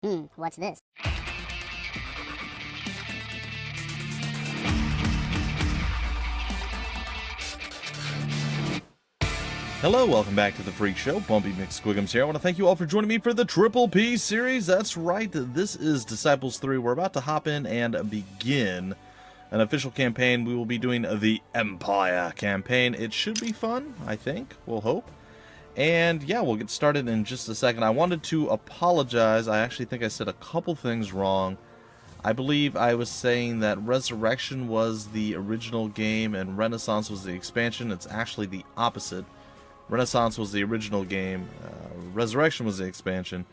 What's this? Hello, welcome back to the Freak Show. Bumpy McSquigums here. I want to thank you all for joining me for the Triple P series. That's right, this is Disciples 3. We're about to hop in and begin an official campaign. We will be doing the Empire campaign. It should be fun, I think. We'll hope. And yeah, we'll get started in just a second. I wanted to apologize. I actually think I said a couple things wrong. I believe I was saying that Resurrection was the original game and Renaissance was the expansion. It's actually the opposite. Renaissance was the original game, Resurrection was the expansion.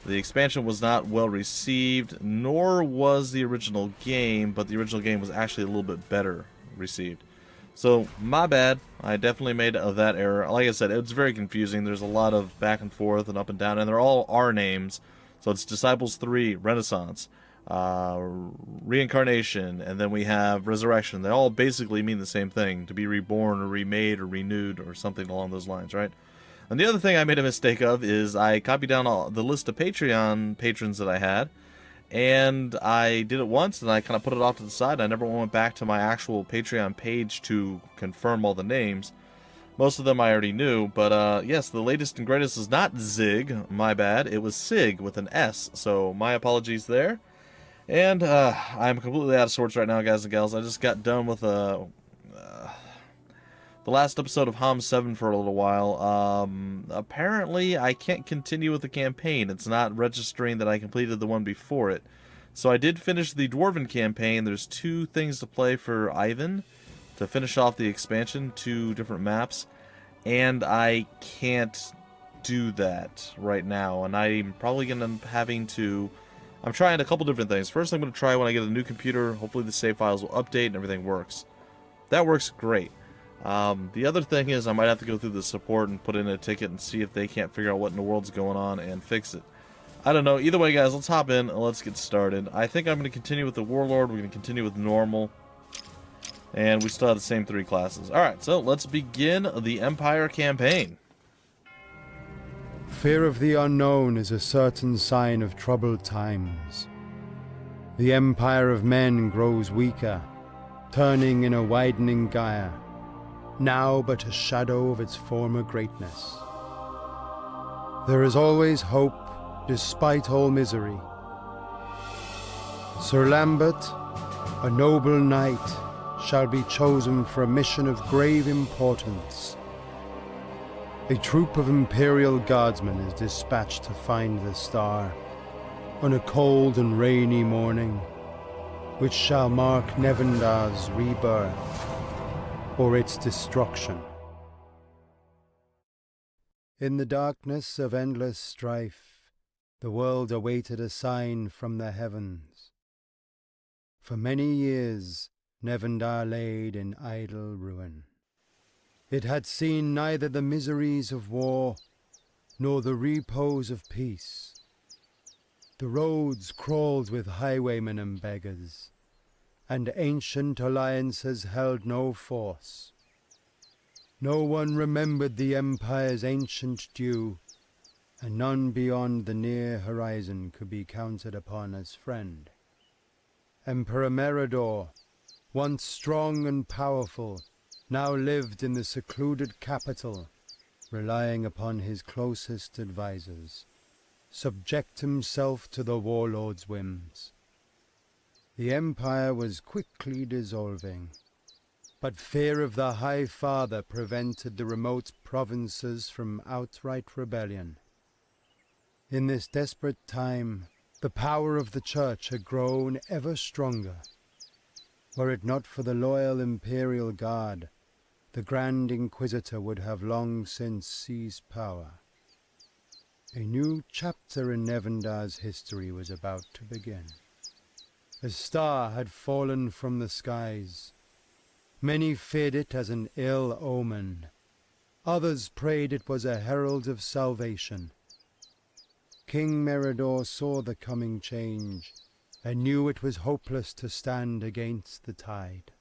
The expansion was not well received, nor was the original game, but the original game was actually a little bit better received. So, my bad. I definitely made that error. Like I said, it's very confusing. There's a lot of back and forth and up and down, and they're all our names. So it's Disciples 3, Renaissance, Reincarnation, and then we have Resurrection. They all basically mean the same thing, to be reborn or remade or renewed or something along those lines, right? And the other thing I made a mistake of is I copied down the list of Patreon patrons that I had, and I did it once and I kind of put it off to the side. I never went back to my actual Patreon page to confirm all the names. Most of them I already knew, but yes, the latest and greatest is not Zig, my bad. It was Sig with an S, so my apologies there. And I'm completely out of sorts right now, guys and gals. I just got done with the last episode of HOM 7 for a little while. Apparently, I can't continue with the campaign. It's not registering that I completed the one before it. So I did finish the Dwarven campaign. There's 2 things to play for Ivan to finish off the expansion, 2 different maps. And I can't do that right now. And I'm probably going to end up having to... I'm trying a couple different things. First, I'm going to try when I get a new computer. Hopefully the save files will update and everything works. That works great. The other thing is I might have to go through the support and put in a ticket and see if they can't figure out what in the world's going on and fix it. I don't know. Either way, guys, let's hop in and let's get started. I think I'm going to continue with the Warlord. We're going to continue with normal. And we still have the same 3 classes. Alright, so let's begin the Empire campaign. Fear of the unknown is a certain sign of troubled times. The empire of men grows weaker, turning in a widening gyre, now but a shadow of its former greatness. There is always hope, despite all misery. Sir Lambert, a noble knight, shall be chosen for a mission of grave importance. A troop of Imperial Guardsmen is dispatched to find the star on a cold and rainy morning, which shall mark Nevendar's rebirth or its destruction. In the darkness of endless strife, the world awaited a sign from the heavens. For many years, Nevendar laid in idle ruin. It had seen neither the miseries of war, nor the repose of peace. The roads crawled with highwaymen and beggars, and ancient alliances held no force. No one remembered the Empire's ancient due, and none beyond the near horizon could be counted upon as friend. Emperor Meridor, once strong and powerful, now lived in the secluded capital, relying upon his closest advisors, subject himself to the warlord's whims. The empire was quickly dissolving, but fear of the High Father prevented the remote provinces from outright rebellion. In this desperate time, the power of the Church had grown ever stronger. Were it not for the loyal Imperial Guard, the Grand Inquisitor would have long since seized power. A new chapter in Nevendar's history was about to begin. A star had fallen from the skies. Many feared it as an ill omen. Others prayed it was a herald of salvation. King Meridor saw the coming change and knew it was hopeless to stand against the tide.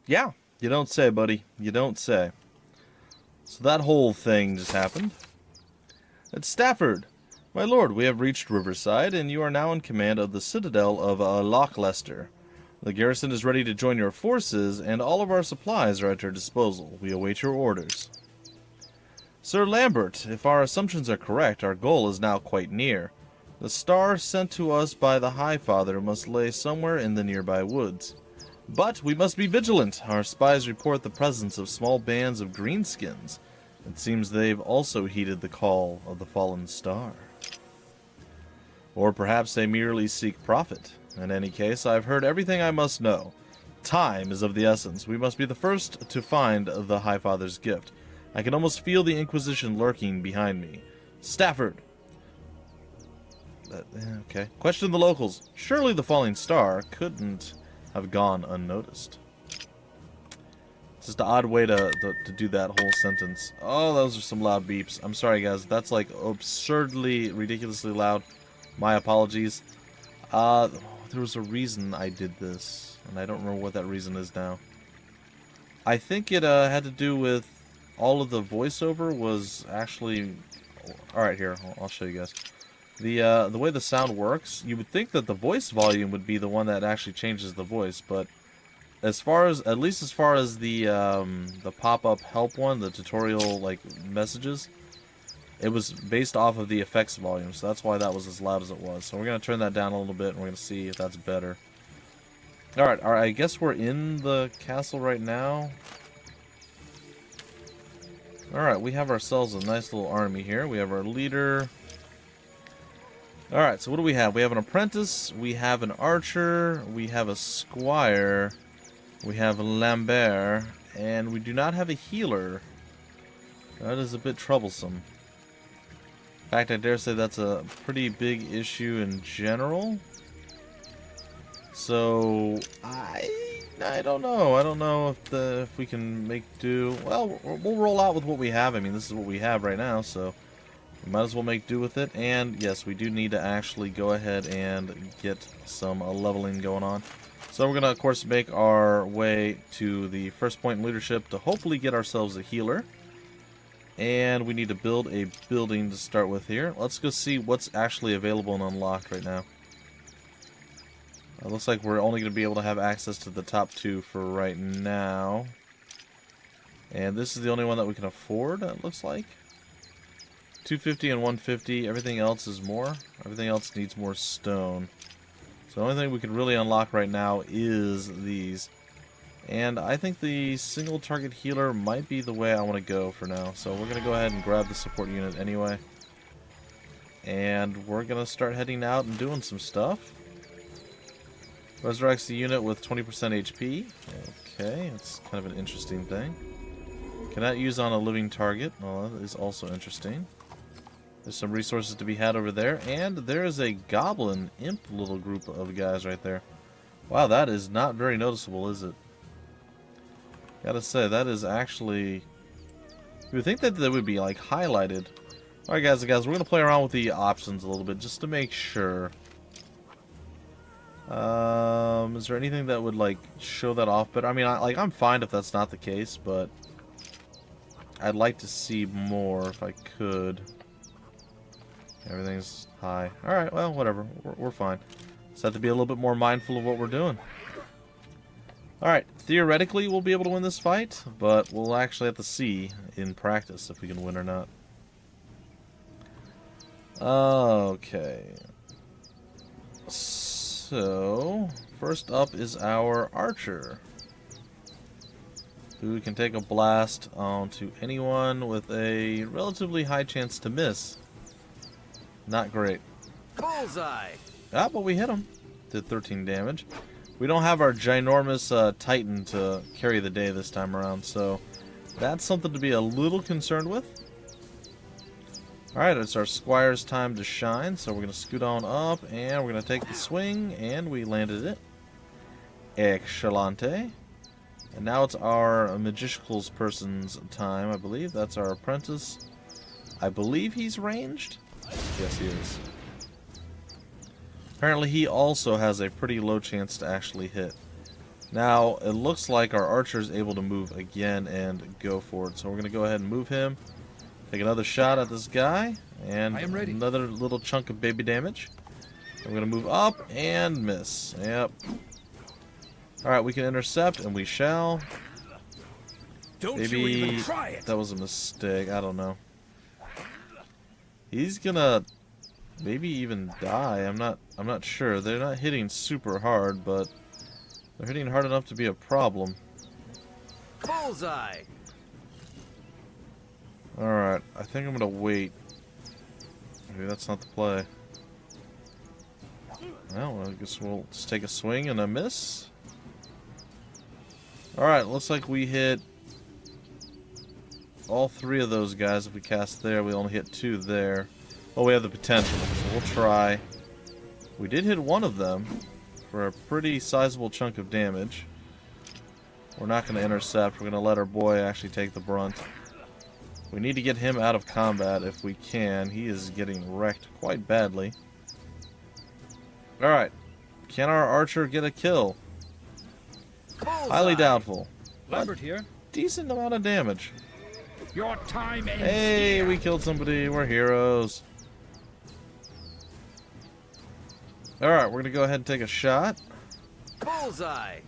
Yeah, you don't say, buddy. You don't say. So that whole thing just happened. At Stafford, My lord, we have reached Riverside, and you are now in command of the citadel of Lochleicester. The garrison is ready to join your forces, and all of our supplies are at your disposal. We await your orders. Sir Lambert, if our assumptions are correct, our goal is now quite near. The star sent to us by the High Father must lay somewhere in the nearby woods. But we must be vigilant. Our spies report the presence of small bands of greenskins. It seems they've also heeded the call of the fallen star. Or perhaps they merely seek profit. In any case, I've heard everything I must know. Time is of the essence. We must be the first to find the High Father's gift. I can almost feel the Inquisition lurking behind me. Stafford! Okay. Question the locals. Surely the falling star couldn't have gone unnoticed. It's just an odd way to do that whole sentence. Oh, those are some loud beeps. I'm sorry, guys. That's like absurdly, ridiculously loud. My apologies. There was a reason I did this, and I don't remember what that reason is now. I think it had to do with all of the voiceover was actually... Alright, here, I'll show you guys. The way the sound works, you would think that the voice volume would be the one that actually changes the voice, but as far as, at least as far as the pop-up help one, the tutorial, like, messages, it was based off of the effects volume, so that's why that was as loud as it was. So we're going to turn that down a little bit, and we're going to see if that's better. Alright, I guess we're in the castle right now. Alright, we have ourselves a nice little army here. We have our leader. Alright, so what do we have? We have an apprentice, we have an archer, we have a squire, we have Lambert, and we do not have a healer. That is a bit troublesome. In fact, I dare say that's a pretty big issue in general. So, I don't know. I don't know if we can make do. Well, we'll roll out with what we have. I mean, this is what we have right now, so we might as well make do with it. And yes, we do need to actually go ahead and get some leveling going on. So we're going to, of course, make our way to the first point in leadership to hopefully get ourselves a healer. And we need to build a building to start with here. Let's go see what's actually available and unlocked right now. It looks like we're only going to be able to have access to the top two for right now. And this is the only one that we can afford, it looks like. 250 and 150. Everything else is more. Everything else needs more stone. So the only thing we can really unlock right now is these. And I think the single target healer might be the way I want to go for now. So we're going to go ahead and grab the support unit anyway. And we're going to start heading out and doing some stuff. Resurrects the unit with 20% HP. Okay, it's kind of an interesting thing. Cannot use on a living target. Well, that is also interesting. There's some resources to be had over there. And there is a goblin imp little group of guys right there. Wow, that is not very noticeable, is it? Gotta say, that is actually... You would think that they would be, like, highlighted. Alright, guys, we're gonna play around with the options a little bit just to make sure. Is there anything that would, like, show that off better? I mean, I'm fine if that's not the case, but I'd like to see more if I could. Everything's high. Alright, well, whatever. We're fine. Just have to be a little bit more mindful of what we're doing. Alright, theoretically we'll be able to win this fight, but we'll actually have to see in practice if we can win or not. Okay. So, first up is our archer, who can take a blast onto anyone with a relatively high chance to miss. Not great. Bullseye! Ah, but we hit him. Did 13 damage. We don't have our ginormous Titan to carry the day this time around, so that's something to be a little concerned with. Alright, it's our squire's time to shine, so we're going to scoot on up, and we're going to take the swing, and we landed it. Excellente. And now it's our magicals person's time, I believe. That's our apprentice. I believe he's ranged? Yes, he is. Apparently he also has a pretty low chance to actually hit. Now, it looks like our archer is able to move again and go for it, so we're going to go ahead and move him Take another shot at this guy, and I am ready. another little chunk of baby damage. I'm gonna move up and miss. Yep. Alright, we can intercept, and we shall. Don't Maybe you even try it. that was a mistake. I don't know. He's gonna maybe even die. I'm not sure. They're not hitting super hard, but they're hitting hard enough to be a problem. Bullseye. Alright, I think I'm gonna wait. Maybe that's not the play. Well, I guess we'll just take a swing and a miss. Alright, looks like we hit all 3 of those guys. If we cast there, we only hit 2 there. Oh, we have the potential, so we'll try. We did hit 1 of them for a pretty sizable chunk of damage. We're not going to intercept. We're going to let our boy actually take the brunt. We need to get him out of combat if we can. He is getting wrecked quite badly. Alright. Can our archer get a kill? Bullseye. Highly doubtful. Lambert here. Decent amount of damage. Your time ends Hey, here. we killed somebody. We're heroes. Alright, we're going to go ahead and take a shot. Bullseye.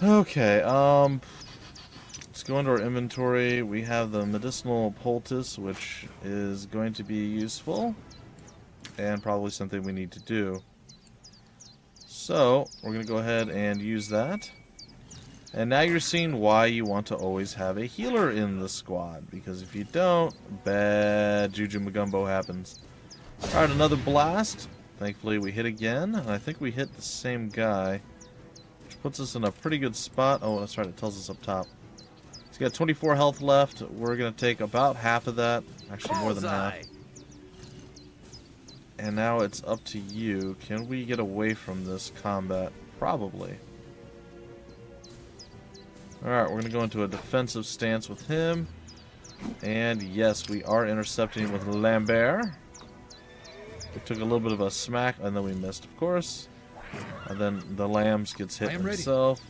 Okay, let's go into our inventory. We have the medicinal poultice, which is going to be useful. And probably something we need to do. So, we're going to go ahead and use that. And now you're seeing why you want to always have a healer in the squad. Because if you don't, bad Juju Magumbo happens. Alright, another blast. Thankfully we hit again. And I think we hit the same guy. Which puts us in a pretty good spot. Oh, that's right, it tells us up top. He's got 24 health left. We're going to take about half of that. Actually, more than half. Bullseye. And now it's up to you. Can we get away from this combat? Probably. Alright, we're going to go into a defensive stance with him. And yes, we are intercepting with Lambert. We took a little bit of a smack, and then we missed, of course. And then the Lambs gets hit I am ready. himself.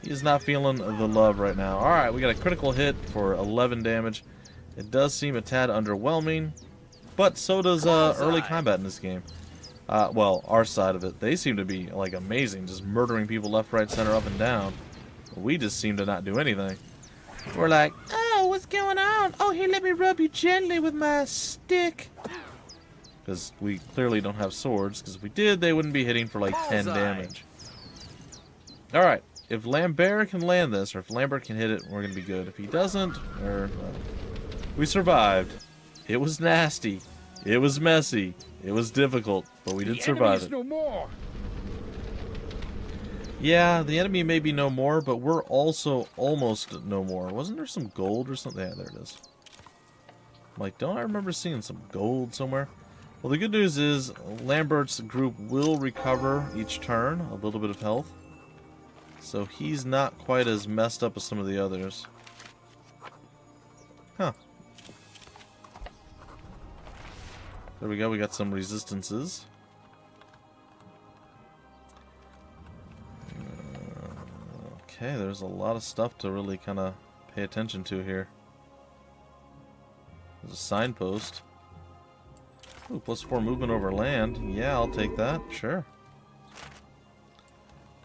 He is not feeling the love right now. Alright, we got a critical hit for 11 damage. It does seem a tad underwhelming. But so does early combat in this game. Well, our side of it. They seem to be, like, amazing. Just murdering people left, right, center, up, and down. We just seem to not do anything. We're like, oh, what's going on? Oh, here, let me rub you gently with my stick. Because we clearly don't have swords. Because if we did, they wouldn't be hitting for, like, 10 Bullseye. damage. Alright. If Lambert can land this, or if Lambert can hit it, we're going to be good. If he doesn't, we survived. It was nasty. It was messy. It was difficult, but we did survive it. No more. Yeah, the enemy may be no more, but we're also almost no more. Wasn't there some gold or something? Yeah, there it is. Like, don't I remember seeing some gold somewhere? Well, the good news is Lambert's group will recover each turn a little bit of health. So he's not quite as messed up as some of the others. Huh. There we go, we got some resistances. Okay, there's a lot of stuff to really kind of pay attention to here. There's a signpost. Ooh, +4 movement over land. Yeah, I'll take that. Sure.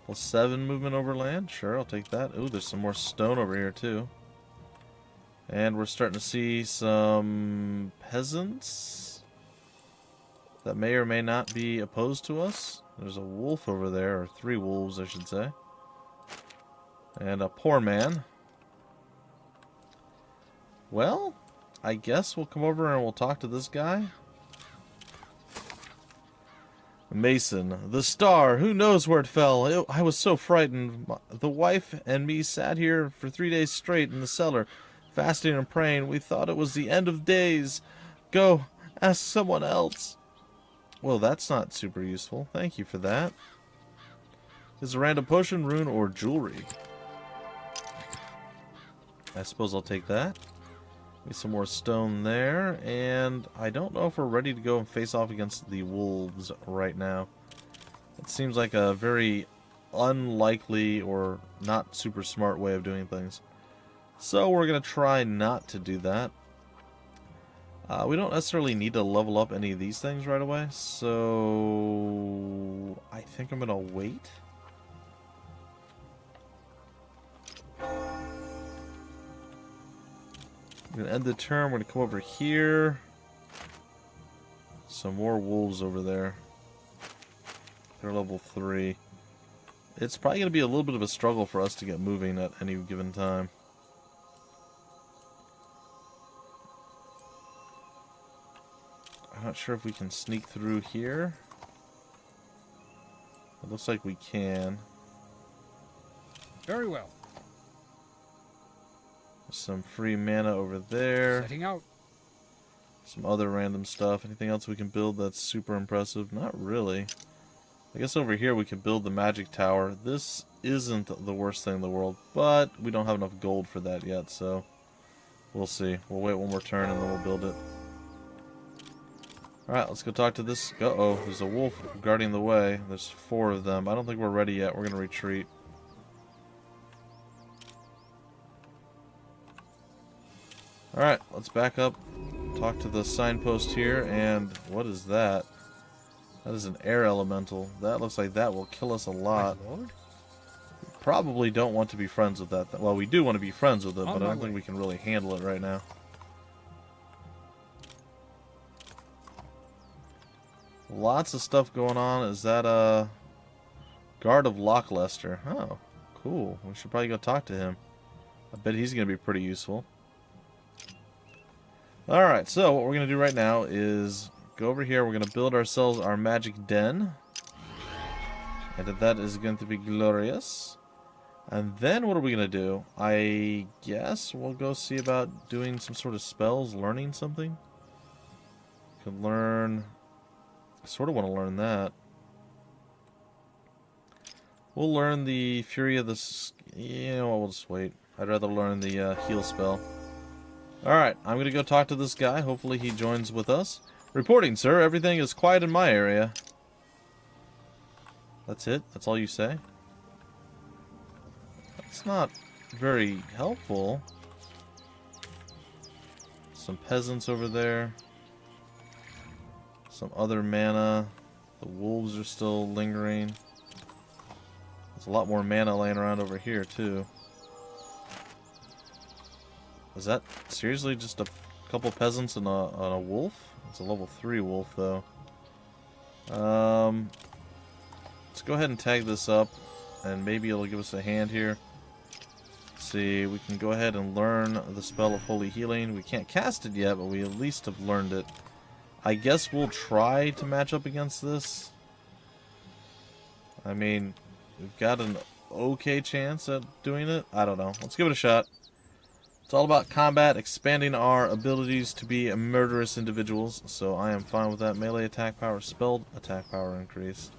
+7 movement over land. Sure, I'll take that. Ooh, there's some more stone over here, too. And we're starting to see some peasants that may or may not be opposed to us. There's a wolf over there, or 3 wolves, I should say. And a poor man. Well, I guess we'll come over and we'll talk to this guy. Mason, the star, who knows where it fell? I was so frightened. The wife and me sat here for 3 days straight in the cellar, fasting and praying. We thought it was the end of days. Go, ask someone else. Well, that's not super useful. Thank you for that. Is a random potion, rune, or jewelry? I suppose I'll take that. Get some more stone there, and I don't know if we're ready to go and face off against the wolves right now. It seems like a very unlikely or not super smart way of doing things. So we're going to try not to do that. We don't necessarily need to level up any of these things right away, so I think I'm going to wait. I'm going to end the turn. We're going to come over here. Some more wolves over there. They're level 3. It's probably going to be a little bit of a struggle for us to get moving at any given time. I'm not sure if we can sneak through here. It looks like we can. Very well. Some free mana over there. Setting out. Some other random stuff. Anything else we can build that's super impressive? Not really. I guess over here we can build the magic tower. This isn't the worst thing in the world, but we don't have enough gold for that yet, so we'll see. We'll wait one more turn and then we'll build it. Alright, let's go talk to this. Uh-oh, there's a wolf guarding the way. There's 4 of them. I don't think we're ready yet. We're going to retreat. Alright, let's back up. Talk to the signpost here, and what is that? That is an air elemental. That looks like that will kill us a lot. My lord? Probably don't want to be friends with that. Well, we do want to be friends with it, On but I my don't think way. we can really handle it right now. Lots of stuff going on. Is that a guard of Lochleicester? Oh, cool. We should probably go talk to him. I bet he's going to be pretty useful. Alright, so what we're going to do right now is go over here. We're going to build ourselves our magic den. And that is going to be glorious. And then what are we going to do? I guess we'll go see about doing some sort of spells, learning something. Could learn... I sort of want to learn that. We'll learn the Fury of the... You know what, we'll just wait. I'd rather learn the heal spell. Alright, I'm going to go talk to this guy. Hopefully he joins with us. Reporting, sir. Everything is quiet in my area. That's it? That's all you say? That's not very helpful. Some peasants over there. Some other mana. The wolves are still lingering. There's a lot more mana laying around over here, too. Is that seriously just a couple peasants and a wolf? It's a level 3 wolf, though. Let's go ahead and tag this up, and maybe it'll give us a hand here. Let's see, we can go ahead and learn the spell of Holy Healing. We can't cast it yet, but we at least have learned it. I guess we'll try to match up against this. I mean, we've got an okay chance at doing it. I don't know. Let's give it a shot. It's all about combat, expanding our abilities to be murderous individuals, so I am fine with that. Melee attack power, spell attack power increase.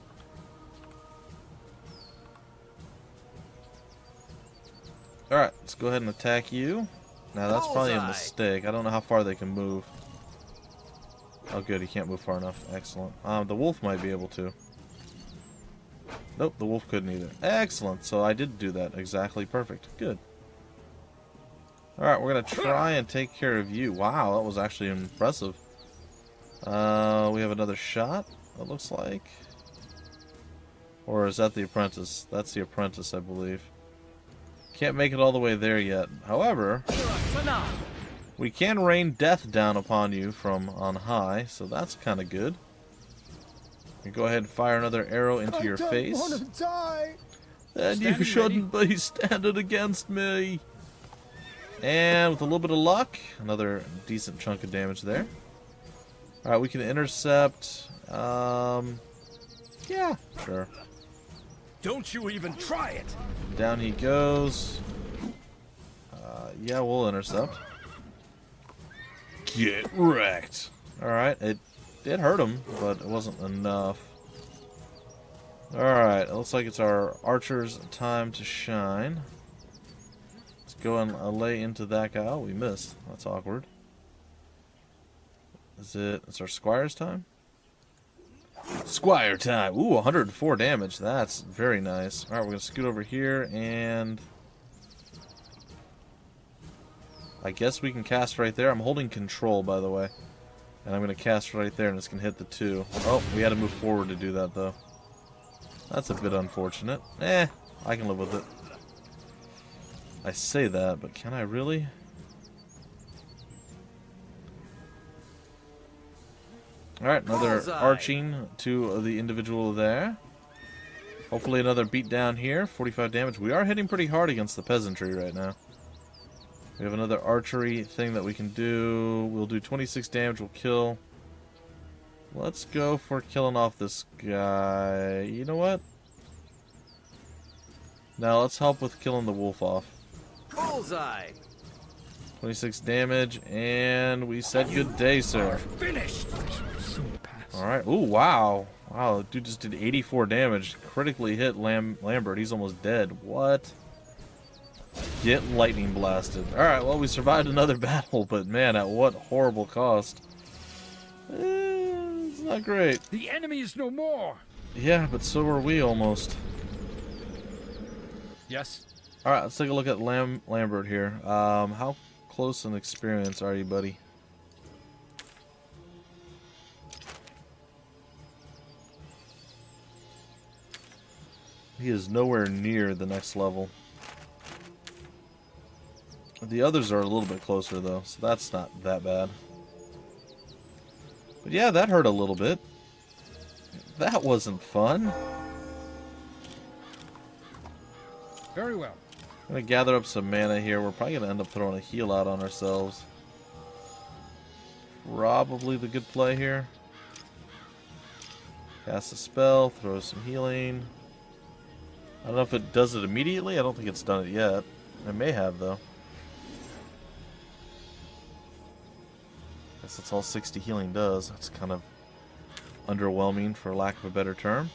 Alright, let's go ahead and attack you. Now that's probably a Bullseye. mistake. I don't know how far they can move. Oh good, he can't move far enough. Excellent. The wolf might be able to. Nope, the wolf couldn't either. Excellent, so I did do that exactly perfect. Good. Alright, we're going to try and take care of you. Wow, that was actually impressive. We have another shot, it looks like. Or is that the apprentice? That's the apprentice, I believe. Can't make it all the way there yet. However, we can rain death down upon you from on high, so that's kind of good. You go ahead and fire another arrow into your face. I don't want to die. And you Standing shouldn't be standing against me. And with a little bit of luck, another decent chunk of damage there. Alright, we can intercept. Yeah, sure. Don't you even try it. Down he goes. Yeah, we'll intercept. Get wrecked. Alright, it did hurt him, but it wasn't enough. Alright, it looks like it's our archer's time to shine. Let's go and lay into that guy. Oh, we missed. That's awkward. It's our squire's time? Squire time. Ooh, 104 damage. That's very nice. Alright, we're going to scoot over here and... I guess we can cast right there. I'm holding control, by the way. And I'm going to cast right there, and it's going to hit the 2. Oh, we had to move forward to do that, though. That's a bit unfortunate. I can live with it. I say that, but can I really? Alright, another Bullseye. arching to the individual there. Hopefully another beat down here. 45 damage. We are hitting pretty hard against the peasantry right now. We have another archery thing that we can do. We'll do 26 damage. We'll kill. Let's go for killing off this guy. You know what? Now let's help with killing the wolf off. Bullseye. 26 damage, and we said good day, sir. Finished. Alright. Ooh, wow. Wow, the dude just did 84 damage. Critically hit Lambert. He's almost dead. What? Get lightning blasted. Alright, well, we survived another battle, but man, at what horrible cost. It's not great. The enemy is no more. Yeah, but so are we almost. Yes. Alright, let's take a look at Lambert here. How close in experience are you, buddy? He is nowhere near the next level. The others are a little bit closer, though, so that's not that bad. But yeah, that hurt a little bit. That wasn't fun. Very well. I'm gonna gather up some mana here. We're probably gonna end up throwing a heal out on ourselves. Probably the good play here. Cast a spell, throw some healing. I don't know if it does it immediately. I don't think it's done it yet. It may have, though. Guess that's all 60 healing does. That's kind of underwhelming, for lack of a better term.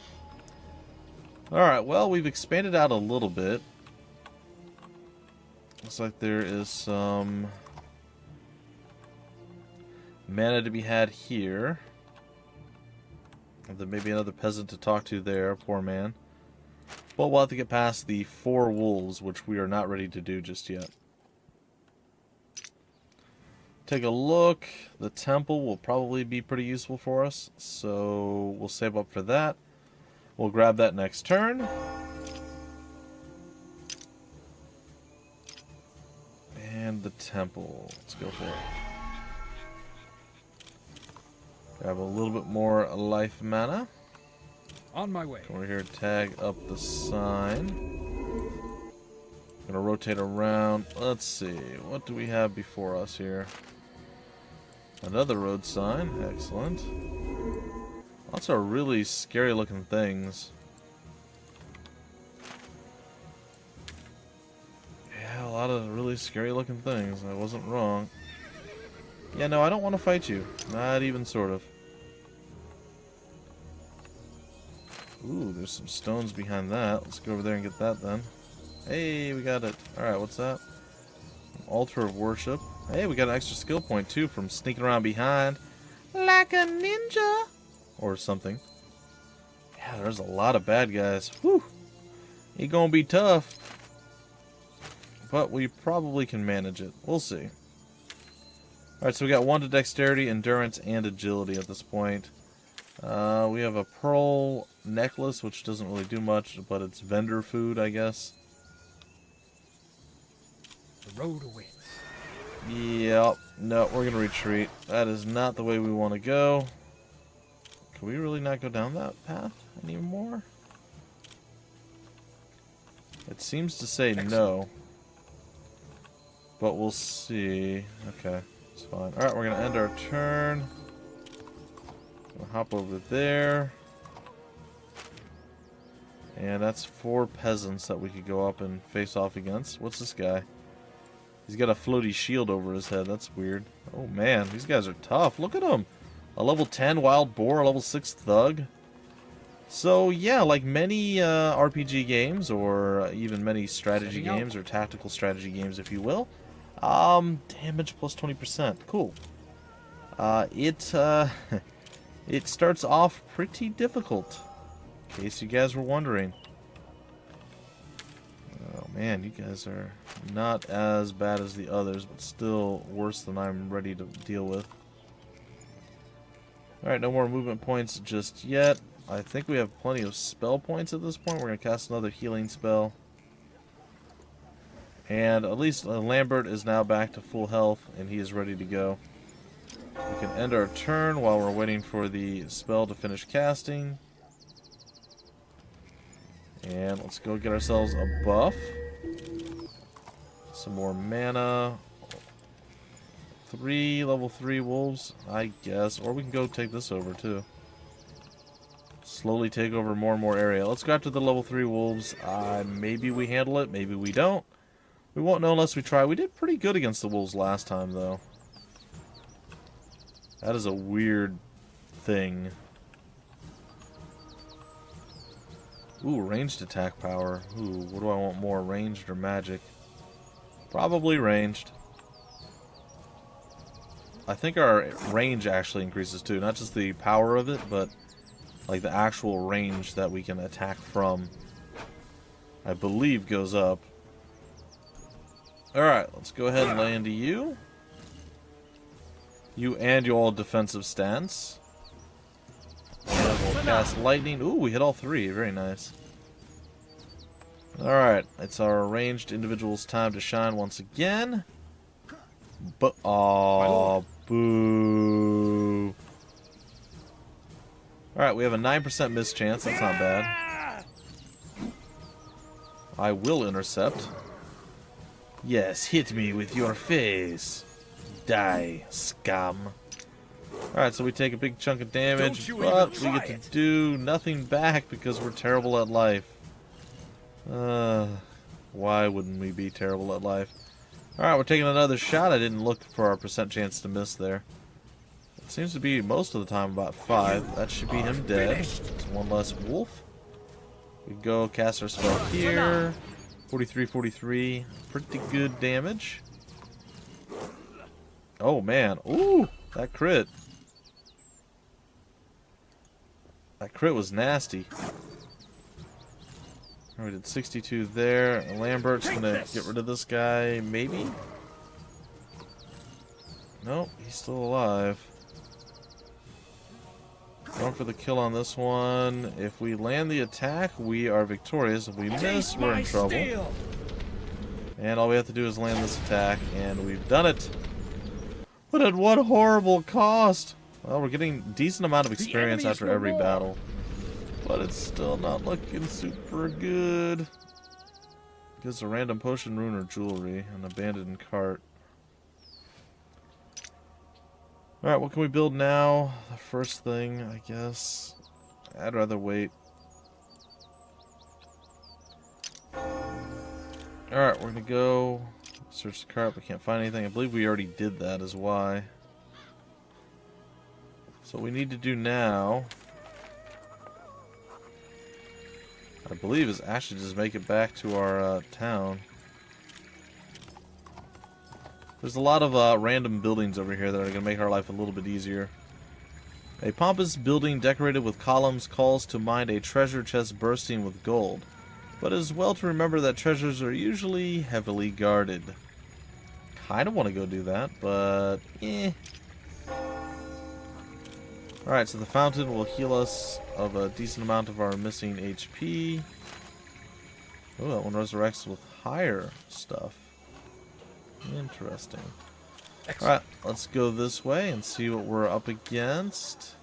Alright, well, we've expanded out a little bit. Looks like there is some mana to be had here. And then maybe another peasant to talk to there, poor man. But we'll have to get past the 4 wolves, which we are not ready to do just yet. Take a look. The temple will probably be pretty useful for us, so we'll save up for that. We'll grab that next turn. And the temple. Let's go for it. Grab a little bit more life mana. On my way. Over here, tag up the sign. Gonna rotate around. Let's see. What do we have before us here? Another road sign. Excellent. Lots of really scary looking things. Yeah, a lot of really scary looking things. I wasn't wrong. Yeah, no, I don't want to fight you. Not even sort of. Ooh, there's some stones behind that. Let's go over there and get that then. Hey, we got it. Alright, what's that? An altar of worship. Hey, we got an extra skill point too from sneaking around behind. Like a ninja! Or something. Yeah, there's a lot of bad guys. Whew! He gonna be tough. But we probably can manage it. We'll see. Alright, so we got 1 to dexterity, endurance, and agility at this point. We have a pearl necklace, which doesn't really do much, but it's vendor food, I guess. The road awaits. Yep. No, we're gonna retreat. That is not the way we want to go. Can we really not go down that path anymore? It seems to say no. But we'll see. Okay, it's fine. Alright, we're gonna end our turn. Gonna hop over there. And that's 4 peasants that we could go up and face off against. What's this guy? He's got a floaty shield over his head. That's weird. Oh man, these guys are tough. Look at them. A level 10 wild boar, a level 6 thug. So yeah, like many RPG games, or even many strategy games, or tactical strategy games, if you will. Damage plus 20%. Cool. It starts off pretty difficult, in case you guys were wondering. Oh Man, you guys are not as bad as the others, but still worse than I'm ready to deal with. Alright, no more movement points just yet. I think we have plenty of spell points at this point. We're going to cast another healing spell. And at least Lambert is now back to full health, and he is ready to go. We can end our turn while we're waiting for the spell to finish casting. And let's go get ourselves a buff. Some more mana. 3 level 3 wolves, I guess. Or we can go take this over too. Slowly take over more and more area. Let's go after the level 3 wolves. Maybe we handle it, maybe we don't. We won't know unless we try. We did pretty good against the wolves last time, though. That is a weird thing. Ooh, ranged attack power. Ooh, what do I want more, ranged or magic? Probably ranged. I think our range actually increases too. Not just the power of it, but like the actual range that we can attack from, I believe, goes up. Alright, let's go ahead and lay into you. You and your defensive stance. And we'll cast lightning. Ooh, we hit all 3. Very nice. Alright, it's our ranged individual's time to shine once again. But, oh, boo. Alright, we have a 9% miss chance. That's not bad. I will intercept. Yes, hit me with your face. Die, scum. Alright, so we take a big chunk of damage, but we get to do nothing back because we're terrible at life. Why wouldn't we be terrible at life? Alright, we're taking another shot. I didn't look for our percent chance to miss there. It seems to be most of the time about 5. That should be him dead. It's one less wolf. We go cast our spell here. 43, 43. Pretty good damage. Oh, man. Ooh, that crit. That crit was nasty. We did 62 there. Lambert's gonna get rid of this guy, maybe? Nope, he's still alive. Going for the kill on this one. If we land the attack, we are victorious. If we miss, we're in trouble. And all we have to do is land this attack, and we've done it. But at what horrible cost! Well, we're getting a decent amount of experience after every battle. But it's still not looking super good. Gives a random potion, rune, or jewelry. An abandoned cart. Alright, what can we build now? The first thing, I guess. I'd rather wait. Alright, we're gonna go search the cart. We can't find anything. I believe we already did that, is why. So what we need to do now, I believe, is actually just make it back to our town. There's a lot of random buildings over here that are going to make our life a little bit easier. A pompous building decorated with columns calls to mind a treasure chest bursting with gold. But it is well to remember that treasures are usually heavily guarded. Kind of want to go do that, but eh. Alright, so the fountain will heal us of a decent amount of our missing HP. Oh, that one resurrects with higher stuff. Interesting. Alright, let's go this way and see what we're up against.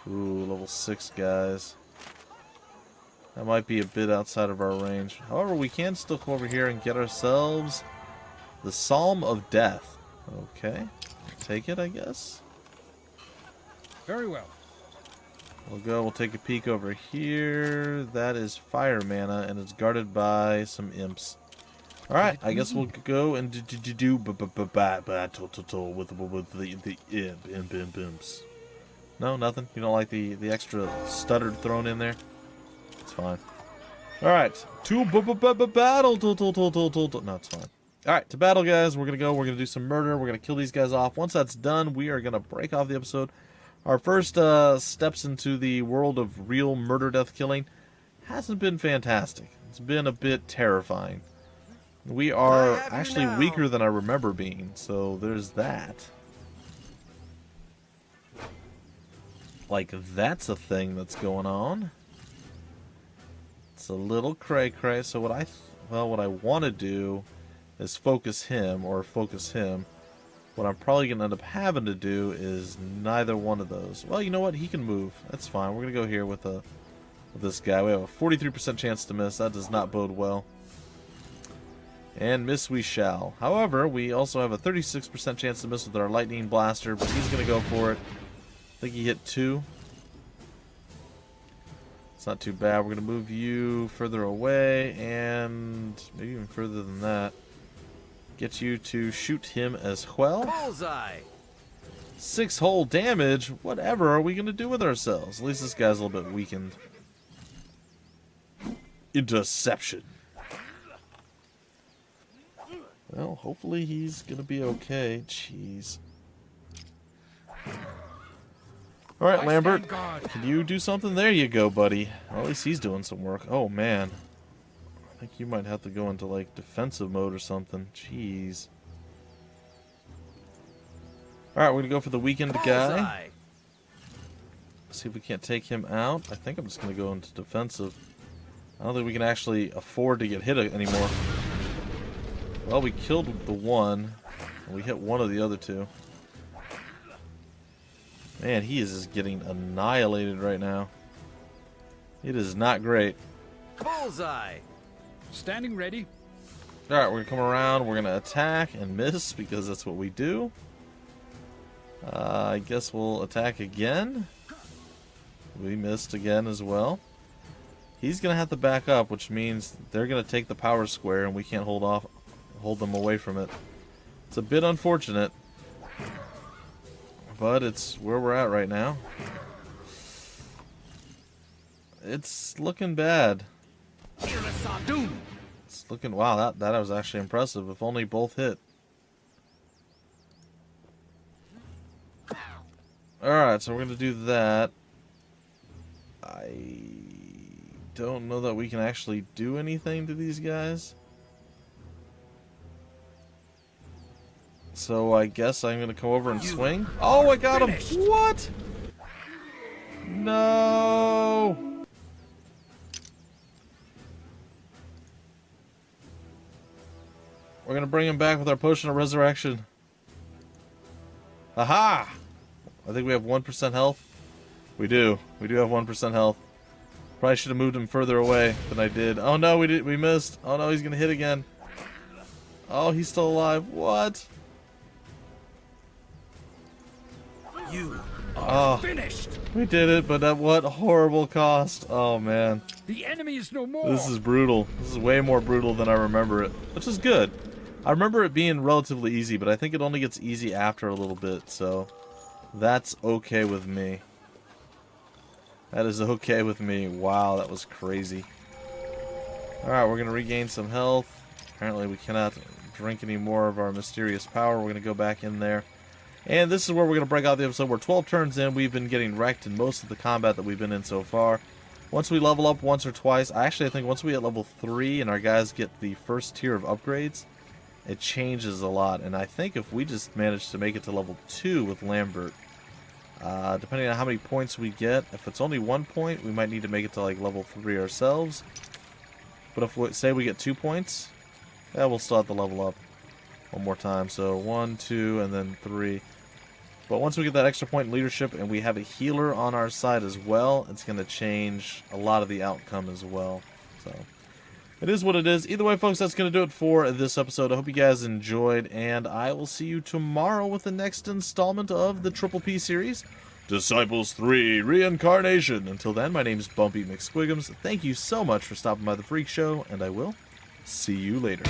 Ooh, level 6 guys. That might be a bit outside of our range. However, we can still come over here and get ourselves the Psalm of Death. Okay, take it, I guess. Very well. We'll take a peek over here. That is fire mana, and it's guarded by some imps. Alright, I guess we'll go and do battle with the imps. No, nothing? You don't like the extra stuttered thrown in there? It's fine. Alright, to battle. No, it's fine. Alright, to battle, guys. We're gonna do some murder. We're gonna kill these guys off. Once that's done, we are gonna break off the episode. Our first steps into the world of real murder death killing hasn't been fantastic, It's been a bit terrifying. We I are have you actually now. weaker than I remember being, so there's that. Like, that's a thing that's going on. It's a little cray-cray, so what I want to do is focus him. What I'm probably going to end up having to do is neither one of those. Well, you know what? He can move. That's fine. We're going to go here with this guy. We have a 43% chance to miss. That does not bode well. And miss we shall. However, we also have a 36% chance to miss with our lightning blaster, but he's going to go for it. I think he hit 2. It's not too bad. We're going to move you further away and maybe even further than that. Get you to shoot him as well. Bullseye. 6 whole damage. Whatever are we going to do with ourselves? At least this guy's a little bit weakened. Interception. Well, hopefully he's going to be okay. Jeez. Alright, Lambert. Can you do something? There you go, buddy. Well, at least he's doing some work. Oh, man. I think you might have to go into, like, defensive mode or something. Jeez. Alright, we're going to go for the weakened guy. Bullseye. See if we can't take him out. I think I'm just going to go into defensive. I don't think we can actually afford to get hit anymore. Well, we killed the one. And we hit one of the other two. Man, he is just getting annihilated right now. It is not great. Bullseye. Standing ready. Alright, we're going to come around. We're going to attack and miss because that's what we do. I guess we'll attack again. We missed again as well. He's going to have to back up, which means they're going to take the power square and we can't hold them away from it. It's a bit unfortunate. But it's where we're at right now. It's looking bad. It's looking... Wow, that was actually impressive. If only both hit. Alright, so we're going to do that. I don't know that we can actually do anything to these guys. So I guess I'm going to come over and swing. Oh, I got him! What? No! We're going to bring him back with our potion of resurrection. Aha! I think we have 1% health. We do. We do have 1% health. Probably should have moved him further away than I did. Oh no, we missed. Oh no, he's going to hit again. Oh, he's still alive. What? You are finished. We did it, but at what horrible cost. Oh man. The enemy is no more. This is brutal. This is way more brutal than I remember it, which is good. I remember it being relatively easy, but I think it only gets easy after a little bit, so that's okay with me. That is okay with me. Wow, that was crazy. Alright, we're going to regain some health. Apparently we cannot drink any more of our mysterious power. We're going to go back in there. And this is where we're going to break out the episode. We're 12 turns in. We've been getting wrecked in most of the combat that we've been in so far. Once we level up once or twice, I think once we hit level 3 and our guys get the first tier of upgrades, it changes a lot. And I think if we just manage to make it to level 2 with Lambert, depending on how many points we get, if it's only 1 point, we might need to make it to like level 3 ourselves. But if we say we get 2 points, yeah, we'll still have to level up one more time. So 1, 2, and then 3. But once we get that extra point in leadership and we have a healer on our side as well, it's going to change a lot of the outcome as well. So it is what it is. Either way, folks, that's going to do it for this episode. I hope you guys enjoyed, and I will see you tomorrow with the next installment of the Triple P series, Disciples 3 Reincarnation. Until then, my name is Bumpy McSquigums. Thank you so much for stopping by the Freak Show, and I will see you later.